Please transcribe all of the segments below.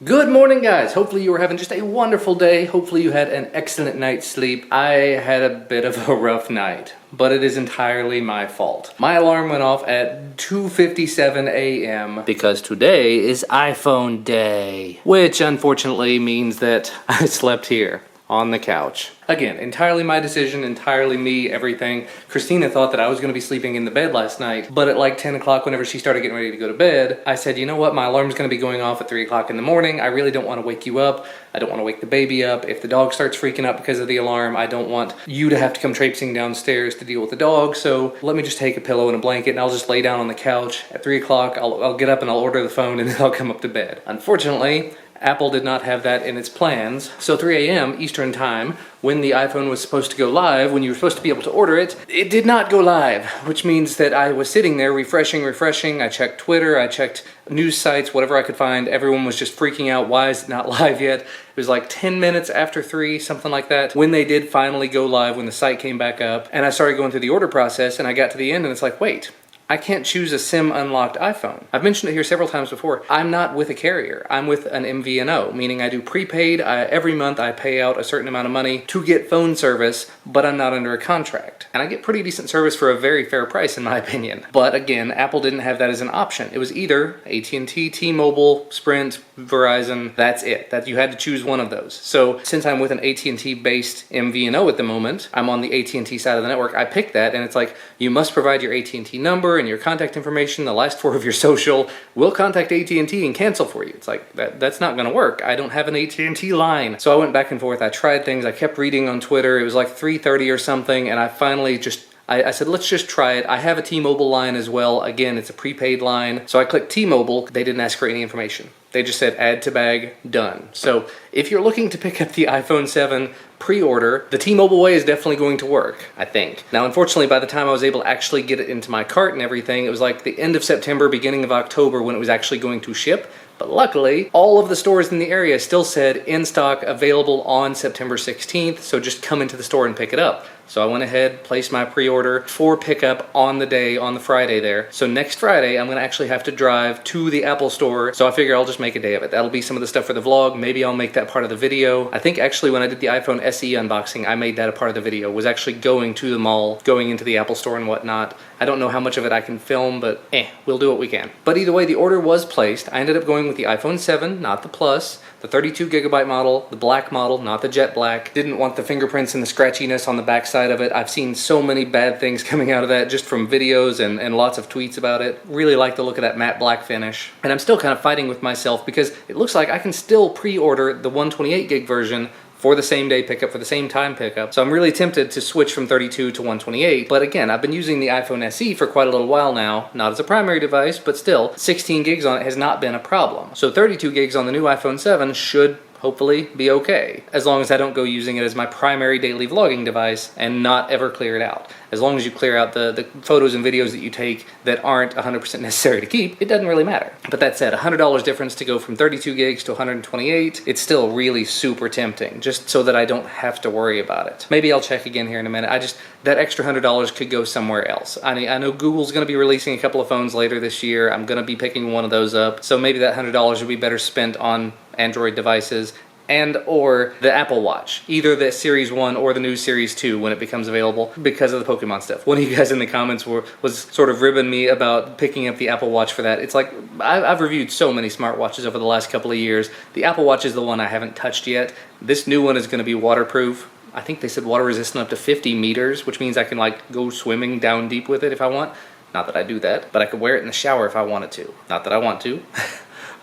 Good morning, guys. Hopefully you were having just a wonderful day. Hopefully you had an excellent night's sleep. I had a bit of a rough night, but it is entirely my fault. My alarm went off at 2:57 a.m. because today is iPhone day, which unfortunately means that I slept here on the couch. Again, entirely my decision, entirely me, everything. Christina thought that I was going to be sleeping in the bed last night, but at like 10 o'clock whenever she started getting ready to go to bed, I said, you know what, my alarm's going to be going off at 3 o'clock in the morning. I really don't want to wake you up. I don't want to wake the baby up. If the dog starts freaking out because of the alarm, I don't want you to have to come traipsing downstairs to deal with the dog, so let me just take a pillow and a blanket and I'll just lay down on the couch. At 3 o'clock, I'll get up and I'll order the phone and then I'll come up to bed. Unfortunately, Apple did not have that in its plans, so 3 a.m. Eastern Time, when the iPhone was supposed to go live, when you were supposed to be able to order it, it did not go live, which means that I was sitting there refreshing. I checked Twitter, I checked news sites, whatever I could find. Everyone was just freaking out, why is it not live yet? It was like 10 minutes after 3, something like that, when they did finally go live, when the site came back up, and I started going through the order process, and I got to the end, and it's like, wait, I can't choose a SIM-unlocked iPhone. I've mentioned it here several times before. I'm not with a carrier. I'm with an MVNO, meaning I do prepaid. Every month I pay out a certain amount of money to get phone service, but I'm not under a contract. And I get pretty decent service for a very fair price, in my opinion. But again, Apple didn't have that as an option. It was either AT&T, T-Mobile, Sprint, Verizon. That's it. That you had to choose one of those. So since I'm with an AT&T-based MVNO at the moment, I'm on the AT&T side of the network, I picked that, and it's like, you must provide your AT&T number and your contact information, the last 4 of your social. We'll contact AT&T and cancel for you. It's like, that's not gonna work. I don't have an AT&T line. So I went back and forth, I tried things, I kept reading on Twitter. It was like 3:30 or something, and I finally I said, let's just try it. I have a T-Mobile line as well. Again, it's a prepaid line. So I clicked T-Mobile. They didn't ask for any information. They just said, add to bag, done. So if you're looking to pick up the iPhone 7 pre-order, the T-Mobile way is definitely going to work, I think. Now, unfortunately, by the time I was able to actually get it into my cart and everything, it was like the end of September, beginning of October when it was actually going to ship. But luckily, all of the stores in the area still said in stock, available on September 16th, so just come into the store and pick it up. So I went ahead, placed my pre-order for pickup on the day, on the Friday there. So next Friday, I'm gonna actually have to drive to the Apple store, so I figure I'll just make a day of it. That'll be some of the stuff for the vlog. Maybe I'll make that part of the video. I think actually when I did the iPhone SE unboxing, I made that a part of the video, was actually going to the mall, going into the Apple store and whatnot. I don't know how much of it I can film, but we'll do what we can. But either way, the order was placed. I ended up going with the iPhone 7, not the Plus, the 32GB model, the black model, not the jet black. Didn't want the fingerprints and the scratchiness on the back side of it. I've seen so many bad things coming out of that just from videos and lots of tweets about it. Really like the look of that matte black finish. And I'm still kind of fighting with myself because it looks like I can still pre-order the 128GB version for the same day pickup, for the same time pickup. So I'm really tempted to switch from 32 to 128. But again, I've been using the iPhone SE for quite a little while now, not as a primary device, but still, 16 gigs on it has not been a problem. So 32 gigs on the new iPhone 7 should hopefully be okay, as long as I don't go using it as my primary daily vlogging device and not ever clear it out. As long as you clear out the photos and videos that you take that aren't 100% necessary to keep, it doesn't really matter. But that said, $100 difference to go from 32 gigs to 128, it's still really super tempting, just so that I don't have to worry about it. Maybe I'll check again here in a minute. That extra $100 could go somewhere else. I mean, I know Google's gonna be releasing a couple of phones later this year. I'm gonna be picking one of those up. So maybe that $100 would be better spent on Android devices and or the Apple Watch, either the Series 1 or the new Series 2 when it becomes available because of the Pokemon stuff. One of you guys in the comments was sort of ribbing me about picking up the Apple Watch for that. It's like, I've reviewed so many smartwatches over the last couple of years. The Apple Watch is the one I haven't touched yet. This new one is going to be waterproof. I think they said water resistant up to 50 meters, which means I can like go swimming down deep with it if I want. Not that I do that, but I could wear it in the shower if I wanted to. Not that I want to.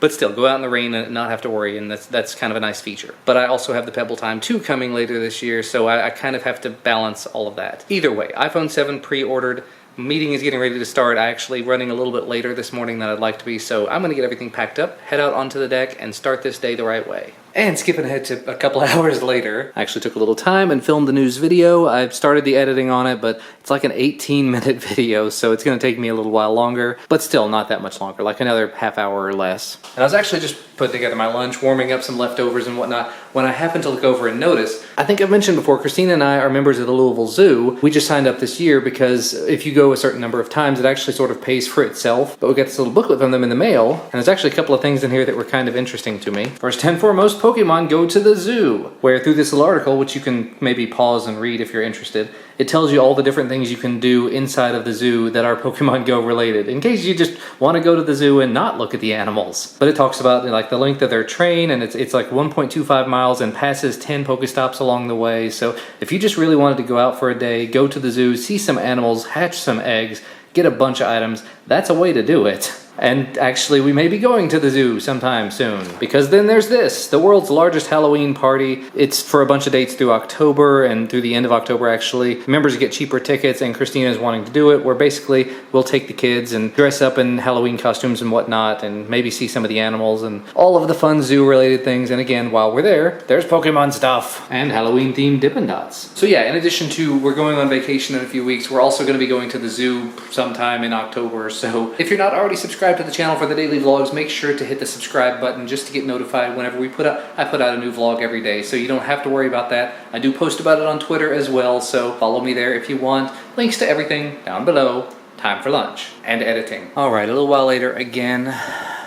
But still, go out in the rain and not have to worry, and that's kind of a nice feature. But I also have the Pebble Time 2 coming later this year, so I kind of have to balance all of that. Either way, iPhone 7 pre-ordered. Meeting is getting ready to start. I actually running a little bit later this morning than I'd like to be, so I'm going to get everything packed up, head out onto the deck, and start this day the right way. And skipping ahead to a couple hours later, I actually took a little time and filmed the news video. I've started the editing on it, but it's like an 18-minute video, so it's gonna take me a little while longer, but still not that much longer, like another half hour or less. And I was actually just putting together my lunch, warming up some leftovers and whatnot, when I happened to look over and notice, I think I've mentioned before, Christina and I are members of the Louisville Zoo. We just signed up this year because if you go a certain number of times, it actually sort of pays for itself. But we got this little booklet from them in the mail, and there's actually a couple of things in here that were kind of interesting to me. First and foremost, Pokemon go to the zoo, where through this little article, which you can maybe pause and read if you're interested, it tells you all the different things you can do inside of the zoo that are Pokemon Go related, in case you just want to go to the zoo and not look at the animals. But it talks about like the length of their train, and it's like 1.25 miles and passes 10 Pokestops along the way. So if you just really wanted to go out for a day, go to the zoo, see some animals, hatch some eggs, get a bunch of items, that's a way to do it. And actually, we may be going to the zoo sometime soon, because then there's this, the world's largest Halloween party. It's for a bunch of dates through October and through the end of October, actually. Members get cheaper tickets, and Christina is wanting to do it, where basically we'll take the kids and dress up in Halloween costumes and whatnot, and maybe see some of the animals and all of the fun zoo-related things. And again, while we're there, there's Pokemon stuff and Halloween-themed Dippin' Dots. So yeah, in addition to we're going on vacation in a few weeks, we're also going to be going to the zoo sometime in October. So if you're not already subscribed to the channel for the daily vlogs, make sure to hit the subscribe button just to get notified whenever we I put out a new vlog every day, so you don't have to worry about that. I do post about it on Twitter as well, so follow me there if you want. Links to everything down below. Time for lunch and editing. All right, a little while later again.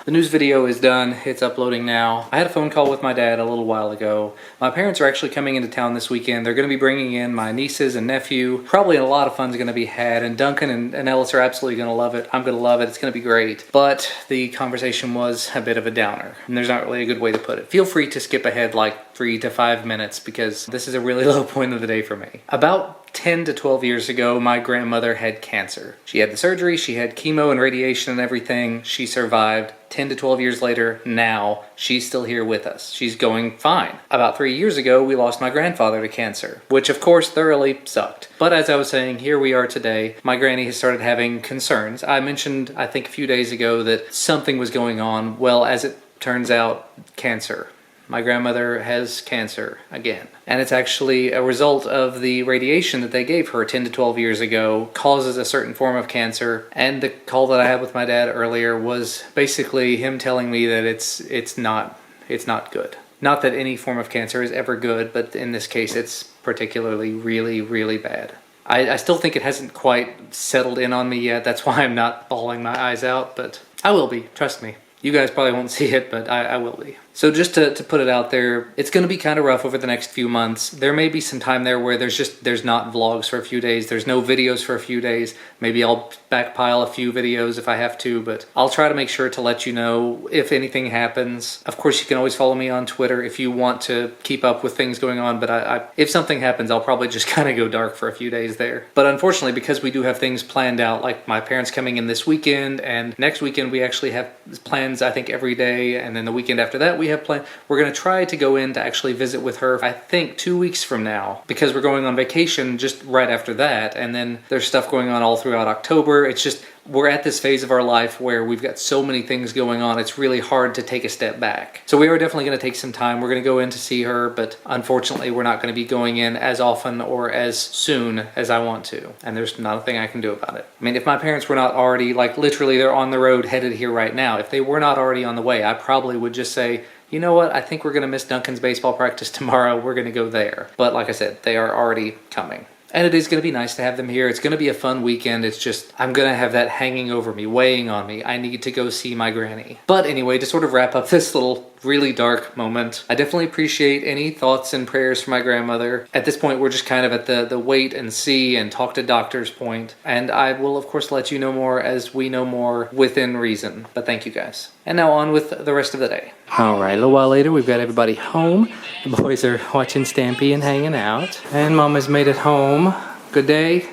The news video is done. It's uploading now. I had a phone call with my dad a little while ago. My parents are actually coming into town this weekend. They're going to be bringing in my nieces and nephew. Probably a lot of fun's going to be had, and Duncan and Ellis are absolutely going to love it. I'm going to love it. It's going to be great. But the conversation was a bit of a downer, and there's not really a good way to put it. Feel free to skip ahead like 3 to 5 minutes, because this is a really low point of the day for me. About 10 to 12 years ago, my grandmother had cancer. She had the surgery, she had chemo and radiation and everything. She survived. 10 to 12 years later, now, she's still here with us. She's going fine. About 3 years ago, we lost my grandfather to cancer, which of course thoroughly sucked. But as I was saying, here we are today. My granny has started having concerns. I mentioned, I think a few days ago, that something was going on. Well, as it turns out, cancer. My grandmother has cancer again. And it's actually a result of the radiation that they gave her 10 to 12 years ago causes a certain form of cancer. And the call that I had with my dad earlier was basically him telling me that it's not good. Not that any form of cancer is ever good, but in this case it's particularly really, really bad. I still think it hasn't quite settled in on me yet. That's why I'm not bawling my eyes out, but I will be, trust me. You guys probably won't see it, but I will be. So just to put it out there, it's going to be kind of rough over the next few months. There may be some time there where there's not vlogs for a few days. There's no videos for a few days. Maybe I'll backpile a few videos if I have to, but I'll try to make sure to let you know if anything happens. Of course, you can always follow me on Twitter if you want to keep up with things going on, but if something happens, I'll probably just kind of go dark for a few days there. But unfortunately, because we do have things planned out, like my parents coming in this weekend, and next weekend we actually have plans, I think, every day, and then the weekend after that we have planned. We're going to try to go in to actually visit with her, I think 2 weeks from now, because we're going on vacation just right after that, and then there's stuff going on all throughout October. It's just, we're at this phase of our life where we've got so many things going on, it's really hard to take a step back. So we are definitely going to take some time. We're going to go in to see her, but unfortunately we're not going to be going in as often or as soon as I want to, and there's not a thing I can do about it. I mean, if my parents were not already, like literally they're on the road headed here right now, if they were not already on the way, I probably would just say, you know what, I think we're going to miss Duncan's baseball practice tomorrow, we're going to go there. But like I said, they are already coming. And it is going to be nice to have them here. It's going to be a fun weekend. It's just, I'm going to have that hanging over me, weighing on me. I need to go see my granny. But anyway, to sort of wrap up this little really dark moment, I definitely appreciate any thoughts and prayers for my grandmother. At this point, we're just kind of at the wait and see and talk to doctors point. And I will, of course, let you know more as we know more within reason. But thank you guys. And now on with the rest of the day. All right, a little while later, we've got everybody home. The boys are watching Stampy and hanging out. And Mama's made it home. Good day?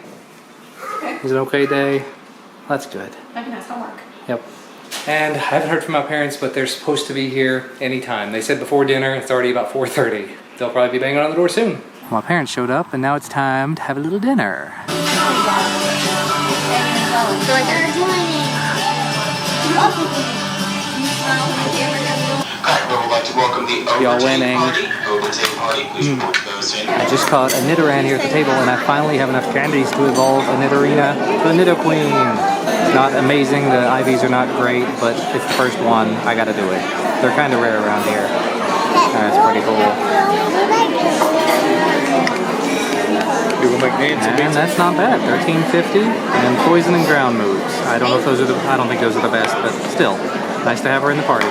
Okay. Is it an okay day? That's good. I can ask homework. Yep. And I haven't heard from my parents, but they're supposed to be here anytime. They said before dinner. It's already about 4:30. They'll probably be banging on the door soon. My parents showed up, and now it's time to have a little dinner. So they're joining. I would like to welcome Y'all winning. I just caught a Nidoran here at the table, and I finally have enough candies to evolve a Nidorina to a Nidoqueen. It's not amazing, the IVs are not great, but it's the first one. I gotta do it. They're kind of rare around here. That's pretty cool. And that's not bad. 1350 and poison and ground moves. I don't know if those are I don't think those are the best, but still, nice to have her in the party.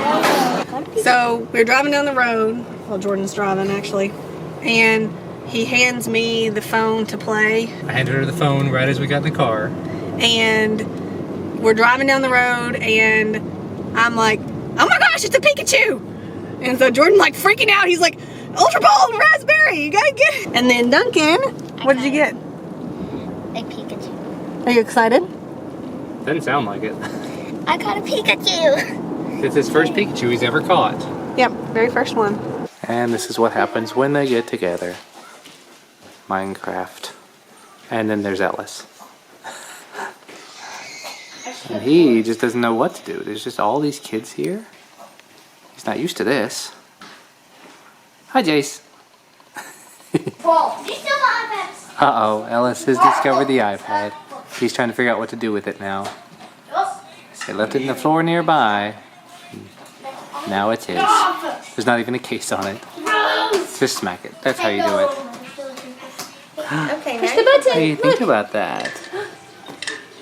So we're driving down the road. Well, Jordan's driving actually, and he hands me the phone to play. I handed her the phone right as we got in the car. And we're driving down the road, and I'm like, "Oh my gosh, it's a Pikachu!" And so Jordan like freaking out. He's like, "Ultra Ball and Raspberry, you gotta get it!" And then Duncan, what did you get? A Pikachu. Are you excited? Doesn't sound like it. I got a Pikachu. It's his first Pikachu he's ever caught. Yep, very first one. And this is what happens when they get together. Minecraft. And then there's Ellis. And he just doesn't know what to do. There's just all these kids here. He's not used to this. Hi, Jace. Uh-oh, Ellis has discovered the iPad. He's trying to figure out what to do with it now. They left it in the floor nearby. Now it's his. There's not even a case on it. Just smack it. That's how you do it. Okay, push the button. How do you think about that?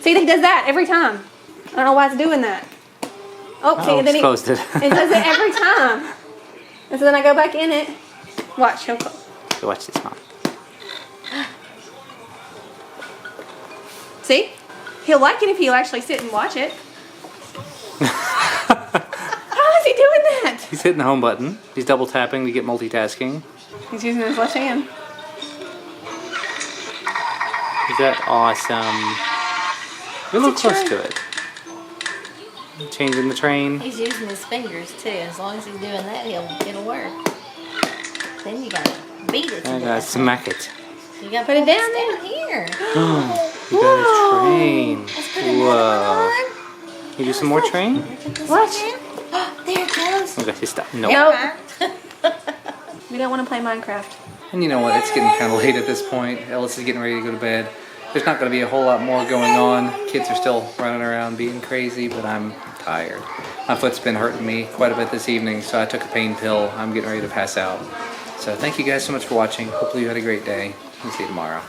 See, he does that every time. I don't know why it's doing that. Oh, see, and then he closed it. it does it every time. And so then I go back in it. Watch, he'll close. So watch this, Mom. See? He'll like it if he'll actually sit and watch it. How is he doing that? He's hitting the home button. He's double tapping to get multitasking. He's using his left hand. Is that awesome? You're a little close to it. Changing the train. He's using his fingers too. As long as he's doing that, it'll work. Then you gotta beat it. I gotta smack it. You gotta put it down here. You got a train. Let's put another Whoa. one You do some more train? on. Watch. There it goes. Okay, stop. No. Nope. We don't want to play Minecraft. And you know what? It's getting kind of late at this point. Ellis is getting ready to go to bed. There's not going to be a whole lot more going on. Kids are still running around being crazy, but I'm tired. My foot's been hurting me quite a bit this evening, so I took a pain pill. I'm getting ready to pass out. So thank you guys so much for watching. Hopefully you had a great day. We'll see you tomorrow.